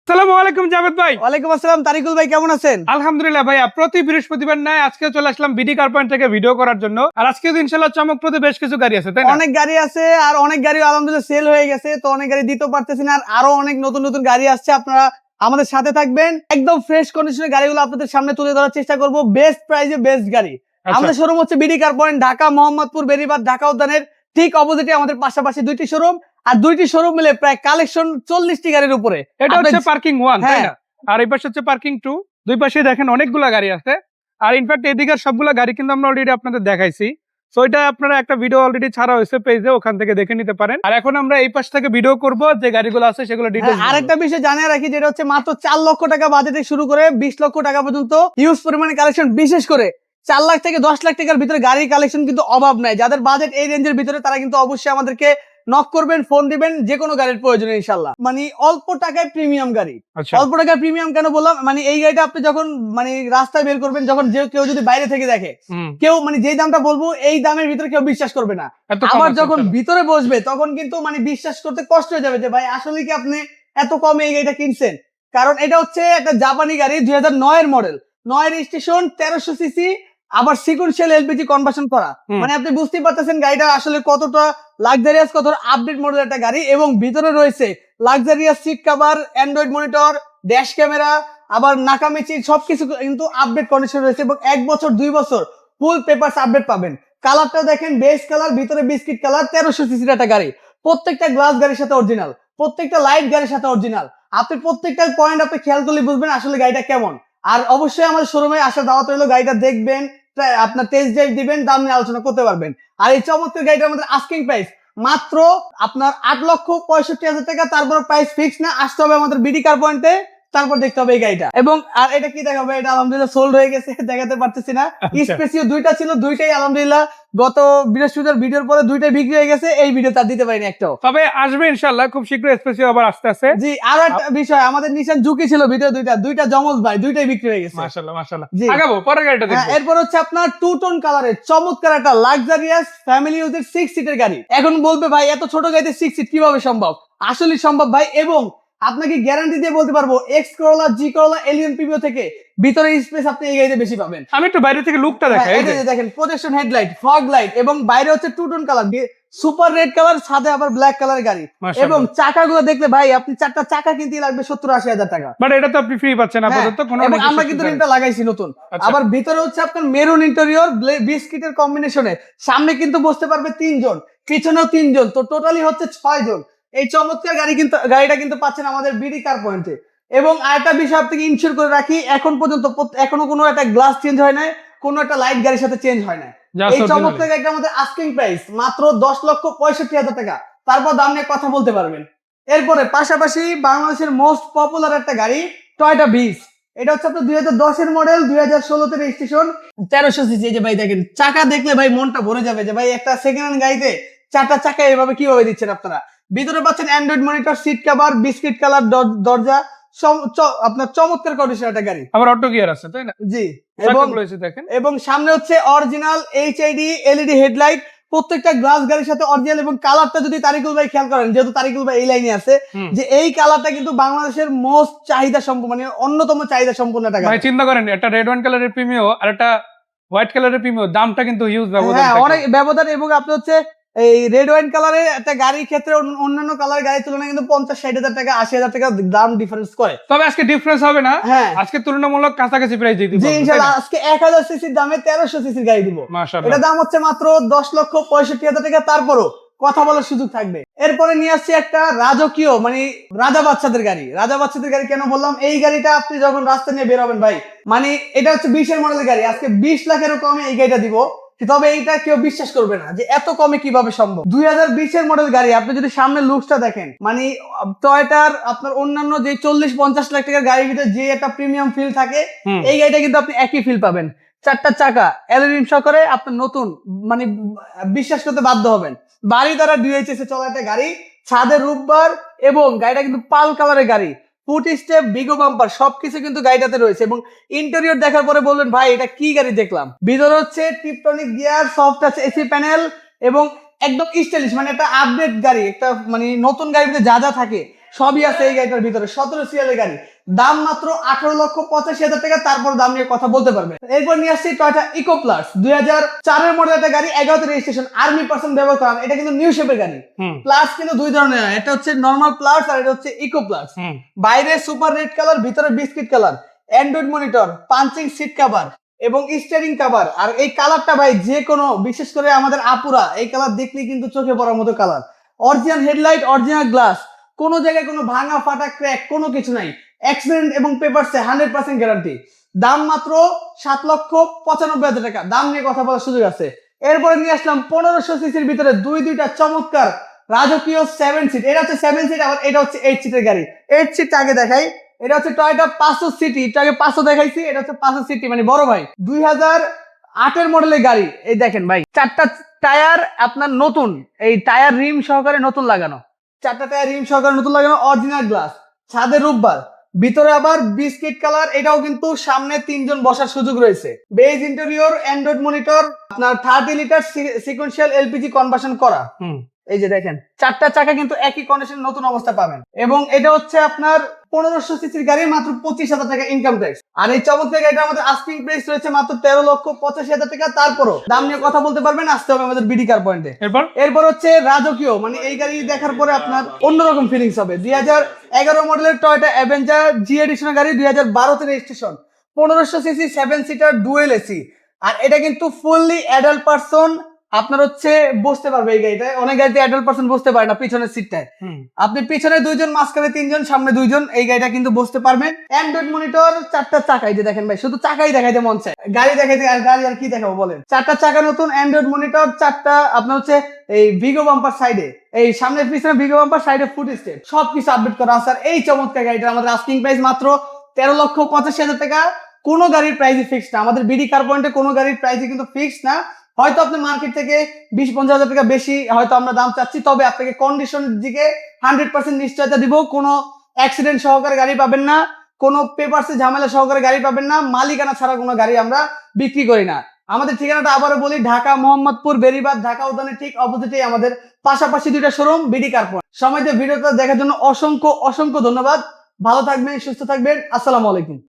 আসসালামু আলাইকুম জাভেদ ভাই। ওয়ালাইকুম আসসালাম তারিকুল ভাই, কেমন আছেন? আলহামদুলিল্লাহ ভাইয়া, প্রতি বৃহস্পতিবার নাই আজকে চলে আসলাম বিডি কার পয়েন্ট থেকে ভিডিও করার জন্য। আর আজকে তো ইনশাআল্লাহ চমকপ্রদ বেশ কিছু গাড়ি আছে, তাই না? অনেক গাড়ি আছে আর অনেক গাড়ি আলহামদুলিল্লাহ সেল হয়ে গেছে, তো অনেক গাড়ি দিতে পারতেছি না। আর আরো অনেক নতুন নতুন গাড়ি আসছে, আপনারা আমাদের সাথে থাকবেন। একদম ফ্রেশ কন্ডিশনের গাড়িগুলো আপনাদের সামনে তুলে ধরার চেষ্টা করব, বেস্ট প্রাইসে বেস্ট গাড়ি। আমাদের শোরুম হচ্ছে BD car point, Dhaka Mohammadpur Beribadh Dhaka উদ্যানের ঠিক অপোজিটে আমাদের পাশাপাশি দুইটি শোরুম। আর দুইটি শোরুম মিলে প্রায় কালেকশন 40টি গাড়ির উপরে। এটা হচ্ছে পার্কিং 1, তাই হ্যাঁ। না? আর এই পাশে হচ্ছে পার্কিং 2। দুই পাশে দেখেন অনেকগুলা গাড়ি আছে। আর ইনফ্যাক্ট এদিকের সবগুলা গাড়ি কিন্তু আমরা অলরেডি আপনাদের দেখাইছি। সো এটা আপনারা একটা ভিডিও অলরেডি ছাড়া হয়েছে পেজে, ওখান থেকে দেখে নিতে পারেন। আর এখন আমরা এই পাশ থেকে ভিডিও করব, যে গাড়িগুলো আছে সেগুলো ডিটেইলস। আরেকটা বিষয় জানিয়ে রাখি, যেটা হচ্ছে মাত্র 4 লক্ষ টাকা বাজেটে শুরু করে 20 লক্ষ টাকা পর্যন্ত হিউজ পরিমাণে কালেকশন। বিশেষ করে 4 লাখ থেকে 10 লাখ টাকার ভিতরে গাড়ির কালেকশন কিন্তু অভাব নাই। যাদের বাজেট এই রেঞ্জের ভিতরে তারা কিন্তু অবশ্যই আমাদেরকে নক করবেন, ফোন দিবেন, যে কোনো গাড়ির প্রয়োজনে ইনশাল্লাহ। মানে অল্প টাকায় প্রিমিয়াম গাড়ি। অল্প টাকায় প্রিমিয়াম কেন বললাম, মানে এই গাড়িটা আপনি যখন মানে রাস্তায় বের করবেন, যখন কেউ যদি বাইরে থেকে দেখে, কেউ মানে যেই দামটা বলবো এই দামের ভিতরে কেউ বিশ্বাস করবে না। আবার যখন ভিতরে বসবে তখন কিন্তু মানে বিশ্বাস করতে কষ্ট হয়ে যাবে যে ভাই আসলে কি আপনি এত কমে এই গাড়িটা কিনছেন। কারণ এটা হচ্ছে একটা জাপানি গাড়ি, 2009 এর মডেল, 9 রেজিস্ট্রেশন, 1300 সিসি, আবার সিকোয়েন্সিয়াল এলপিজি কনভার্সন করা। মানে আপনি বুঝতেই পারতেছেন গাড়িটা আসলে কতটা লাক্সারিয়াস, কতটা আপডেট মডেল একটা গাড়ি। এবং ভিতরে রয়েছে luxurious seat cover, android monitor, dash camera, আবার নাকামিচি সবকিছু কিন্তু আপডেট কন্ডিশন রয়েছে। এবং 1 বছর 2 বছর ফুল পেপারস আপডেট পাবেন। কালারটা দেখেন, বেস কালার, ভিতরে বিস্কিট কালার, 1300 সিসির একটা গাড়ি। প্রত্যেকটা গ্লাস গাড়ির সাথে অরিজিনাল, প্রত্যেকটা লাইট গাড়ির সাথে অরিজিনাল। আপনি প্রত্যেকটা পয়েন্ট আপনি খেয়াল করলে বুঝবেন আসলে গাড়িটা কেমন। আর অবশ্যই আমাদের শোরুমে আসার দাওয়াত রইলো, গাড়িটা দেখবেন, আপনার টেস্ট ড্রাইভ দিবেন, দাম নিয়ে আলোচনা করতে পারবেন। আর এই চমৎকার গাড়িটা আমাদের আস্কিং প্রাইস মাত্র আপনার 8,65,000 টাকা। তারপর প্রাইস ফিক্স না, আসতে হবে আমাদের বিডি কার পয়েন্টে, তারপর দেখতে হবে এই গাড়িটা। এবং আর এটা কি দেখাবো, এটা আলহামদুলিল্লাহ সোল্ড হয়ে গেছে, দেখাতে পারতেছি না। স্পেসিও দুইটা ছিল, দুইটাই আলহামদুলিল্লাহ গত বৃহস্পতিবার ভিডিওর পরে দুইটাই বিক্রি হয়ে গেছে। এই ভিডিও তার দিতে পারিনি একটাও, তবে আসবে ইনশাআল্লাহ খুব শীঘ্রই, স্পেশাল আবার আসতে আছে। জি। আর একটা বিষয়, আমাদের নিশান ঝুঁকি ছিল ভিডিও, দুইটা জমজ ভাই, দুইটাই বিক্রি হয়ে গেছে। মাশাআল্লাহ মাশাআল্লাহ। জি, আগাবো পরের গাড়িটা দেখবো। এরপর হচ্ছে আপনার টু টোন কালারের চমৎকার একটা লাক্সারিয়াস ফ্যামিলি ইউজের 6 সিটের গাড়ি। এখন বলবে ভাই এত ছোট গাড়িতে 6 সিট কিভাবে সম্ভব? আসলে সম্ভব ভাই। এবং আপনাকে গ্যারান্টি দিয়ে বলতে পারবো, এক্স করোলা, জি করোলা, এলিয়ন প্রিমিও থেকে ভিতরে স্পেস আপনি এই গাড়িতে বেশি পাবেন। আমি একটু বাইরে থেকে লুকটা দেখাই। এই যে দেখেন, প্রজেকশন হেডলাইট, ফগ লাইট, এবং বাইরে হচ্ছে two tone colour, super red colour, সাথে আবার ব্ল্যাক কালার গাড়ি। এবং চাকাগুলো দেখলে ভাই আপনি 4টা চাকা কিনতে লাগবে 70-80 হাজার টাকা। বাট এটা তো আপনি ফ্রি পাচ্ছেন আপাতত, কোনো এবং আমরা কিন্তু রিমটা লাগাইছি নতুন। আবার ভিতরে হচ্ছে আপনার মেরুন ইন্টেরিয়র, বিস্কিটের কম্বিনেশনে। সামনে কিন্তু বসতে পারবে 3 জন, পিছনেও 3 জন, তো টোটালি হচ্ছে 6 জন। এই চমৎকার গাড়িটা কিন্তু পাচ্ছেন আমাদের বিডি কার পয়েন্টে। এবং আরেকটা বিষয় আপনাকে ইনশিওর করে রাখি, এখন পর্যন্ত এখনো কোনো একটা গ্লাস চেঞ্জ হয় না, কোনো একটা লাইট গাড়ির সাথে চেঞ্জ হয় না। এই চমৎকার গাড়িটা আমাদের আস্কিং প্রাইস মাত্র 10,65,000 টাকা। তারপর দাম নিয়ে কথা বলতে পারবেন। এরপরে পাশাপাশি বাংলাদেশের মোস্ট পপুলার একটা গাড়ি, টয়োটা বিস। এটা হচ্ছে আপনার 2010 এর মডেল, 2016 রেজিস্ট্রেশন, 1300 সিসি। এই যে ভাই দেখেন, চাকা দেখলে ভাই মনটা ভরে যাবে যে ভাই একটা সেকেন্ড হ্যান্ড গাড়িতে 4টা চাকা এভাবে কিভাবে দিচ্ছেন আপনারা। ভিতরে পাচ্ছেন android monitor, seat cover, biscuit colour দরজা, আপনার চমৎকার কন্ডিশন একটা গাড়ি। আবার অটো গিয়ার আছে, তাই না? জি। এবং সামনে হচ্ছে অরিজিনাল এইচআইডি এলইডি হেডলাইট, প্রত্যেকটা গ্লাস গাড়ির সাথে অরিজিনাল। এবং কালারটা যদি তারিকুল ভাই খেয়াল করেন, যেহেতু তারিকুল ভাই এই লাইনে আছে, যে এই কালারটা কিন্তু বাংলাদেশের মোস্ট চাহিদা সম্পন্ন, মানে অন্যতম চাহিদা সম্পন্ন একটা গাড়ি। ভাই চিন্তা করেন, একটা রেড ওয়াইন কালারের প্রিমিও আর একটা হোয়াইট কালারের প্রিমিও, দামটা কিন্তু হিউজ ব্যবধান। হ্যাঁ, অনেক ব্যবধান। এবং আপনি হচ্ছে এই রেড ওয়াইন কালারের একটা গাড়ির ক্ষেত্রে অন্যান্য কালার গাড়ির তুলনায় কিন্তু 50-60 হাজার টাকা, 80 হাজার টাকা দাম ডিফারেন্স করে। তবে আজকে ডিফারেন্স হবে না। হ্যাঁ, আজকে তুলনামূলক কাছাকাছি প্রাইস দিয়ে দিব। জি ইনশাআল্লাহ। আজকে 1000 সিসির দামে 1300 সিসির গাড়ি দিব। মাশাআল্লাহ। এটা দাম হচ্ছে মাত্র 10,65,000 টাকা। তারপরও কথা বলার সুযোগ থাকবে। এরপরে নিয়ে আসছি একটা রাজকীয়, মানে রাজা বাচ্চাদের গাড়ি। রাজা বাচ্চাদের গাড়ি কেন বললাম, এই গাড়িটা আপনি যখন রাস্তা নিয়ে বের হবেন ভাই, মানে এটা হচ্ছে 20 এর মডেলের গাড়ি, আজকে 20 লাখেরও কমে এই গাড়িটা দিব। তবে এইটা কেউ বিশ্বাস করবে না যে এত কমে কিভাবে সম্ভব। 2020 এর মডেল গাড়ি, আপনি যদি সামনে লুকসটা দেখেন, মানে টয়োটার আপনার অন্যান্য যে 40-50 লাখ টাকার গাড়ির ভিতরে যে একটা প্রিমিয়াম ফিল থাকে, এই গাড়িটা কিন্তু আপনি একই ফিল পাবেন। 4টা চাকা, অ্যালুমিনিয়াম সহকারে, আপনার নতুন, মানে বিশ্বাস করতে বাধ্য হবেন। বাড়ি দ্বারা ডিএইচএস এ চলা একটা গাড়ি, ছাদের রূপবার, এবং গাড়িটা কিন্তু পাল কালারের গাড়ি, ফুট স্টেপ, বিগো বাম্পার সবকিছু কিন্তু গাড়িটাতে রয়েছে। এবং ইন্টেরিয়র দেখার পরে বলবেন ভাই এটা কি গাড়ি দেখলাম। ভিতরে হচ্ছে Tiptronic gear, soft touch AC panel, এবং একদম স্টাইলিশ, মানে একটা আপডেট গাড়ি, একটা মানে নতুন গাড়িতে যা যা থাকে সবই আছে এই গাড়িটার ভিতরে। 17 সিরিয়ালের গাড়ি, দাম মাত্র 18,85,000 টাকা। তারপর দাম নিয়ে কথা বলতে পারবেন। এরপর নিয়ে আসছি টয়োটা ইকো প্লাস, 2004 মডেল একটা গাড়ি, 11তে রেজিস্ট্রেশন, আর্মি পার্সন ব্যবহার করা। এটা কিন্তু নিউ শেপের গাড়ি। প্লাস কিন্তু দুই ধরনের হয়, এটা হচ্ছে নর্মাল প্লাস আর এটা হচ্ছে ইকো প্লাস। বাইরে সুপার রেড কালার, ভিতরে biscuit colour, android monitor, punching seat cover এবং স্টিয়ারিং কভার। আর এই কালারটা ভাই যে কোনো, বিশেষ করে আমাদের আপুরা এই কালার দেখলে কিন্তু চোখে পড়ার মতো colour. Original headlight, original glass, কোনো জায়গায় কোনো ভাঙা ফাটা ক্র্যাক কোনো কিছু নাই। অ্যাক্সিডেন্ট এবং পেপারসে 100% গ্যারান্টি। দাম মাত্র 7,95,000 টাকা। দাম নিয়ে কথা বলার সুযোগ আছে। এরপরে নিয়ে আসলাম 1500 সিসির ভিতরে দুইটা চমৎকার রাজকীয় 7 সিট। এটা হচ্ছে 7 সিট, আবার এটা হচ্ছে 8 সিটের গাড়ি। 8 সিটটা আগে দেখাই। এটা হচ্ছে টয়োটা পাঁচশো সিটি, এটা আগে 500 দেখাইছি। এটা হচ্ছে 500 সিটি মানে বড় ভাই। 2008 মডেলের গাড়ি। এই দেখেন ভাই, 4টা টায়ার আপনার নতুন, এই টায়ার রিম সহকারে নতুন লাগানো, 4টা টায়ার রিম সহকারে নতুন লাগানো, অরিজিনাল গ্লাস, ছাদের রূপবার, ভিতরে আবার বিস্কিট কালার। এটাও কিন্তু সামনে 3 জন বসার সুযোগ রয়েছে। বেজ ইন্টেরিয়র, অ্যান্ড্রয়েড মনিটর, আপনার 30 লিটার সিকোয়েন্সিয়াল এলপিজি কনভার্সন করা। এই যে দেখেন 4টা চাকা কিন্তু একই কন্ডিশন নতুন অবস্থা পাবেন। এবং এটা হচ্ছে আপনার 1500 সিসির গাড়ি, মাত্র 25,000 টাকা ইনকাম ট্যাক্স। আর এই চমৎকার গাড়িটা আমাদের আস্কিং প্রাইস রয়েছে মাত্র 13,85,000 টাকা। তারপরও দাম নিয়ে কথা বলতে পারবেন, আসতে হবে আমাদের বিডি কার পয়েন্টে। এরপর হচ্ছে রাজকীয়, মানে এই গাড়ি দেখার পরে আপনার অন্যরকম ফিলিংস হবে। 2011 মডেলের টয়োটা অ্যাভেঞ্জার জি এডিশনের গাড়ি, 2012তে registration, 1500 CC, 7 seater, dual AC. আর এটা কিন্তু ফুললি অ্যাডাল্ট পারসন আপনার হচ্ছে বসতে পারবে এই গাড়িটায়। অনেক গাড়িতে অ্যাডাল্ট পারসন বসতে পারে না পিছনের সিটটায়। আপনি পিছনে 2 জন, মাঝখানে 3 জন, সামনে 2 জন, এই গাড়িটা কিন্তু বসতে পারবেন। অ্যান্ড্রয়েড মনিটর, 4টা চাকা। এই যে দেখেন ভাই, শুধু চাকাই দেখাইতে মন চায়, গাড়ি দেখাইতে আর গাড়ি আর কি দেখাবো বলেন। 4টা চাকা নতুন, অ্যান্ড্রয়েড মনিটর, 4টা আপনার হচ্ছে এই ভিগো বাম্পার সাইডে, এই সামনে পিছনে ভিগো বাম্পার, সাইডে ফুট স্টেপ, সবকিছু আপডেট করা আছে। আর এই চমৎকার গাড়িটা আমাদের আস্কিং প্রাইস মাত্র 13,85,000 টাকা। কোনো গাড়ির প্রাইসই ফিক্সড না, আমাদের বিডি কার পয়েন্টে কোনো গাড়ির প্রাইসই কিন্তু ফিক্সড না। হয়তো আপনি মার্কেট থেকে 20-50,000 টাকা বেশি হয়তো আমরা দাম চাচ্ছি, তবে আপনাকে কন্ডিশনের দিকে 100% নিশ্চয়তা দিব। কোনো অ্যাক্সিডেন্ট সহকারে গাড়ি পাবেন না, কোনো পেপারসে ঝামেলা সহকারে গাড়ি পাবেন না, মালিকানা ছাড়া কোনো গাড়ি আমরা বিক্রি করি না। আমাদের ঠিকানাটা আবারও বলি, ঢাকা মোহাম্মদপুর বেরিবাদ, ঢাকা উদ্যানের ঠিক অপোজিটে আমাদের পাশাপাশি 2টা শোরুম, বিডি কার পয়েন্ট। সময় দিয়ে ভিডিওটা দেখার জন্য অসংখ্য অসংখ্য ধন্যবাদ। ভালো থাকবেন, সুস্থ থাকবেন। আসসালামু আলাইকুম।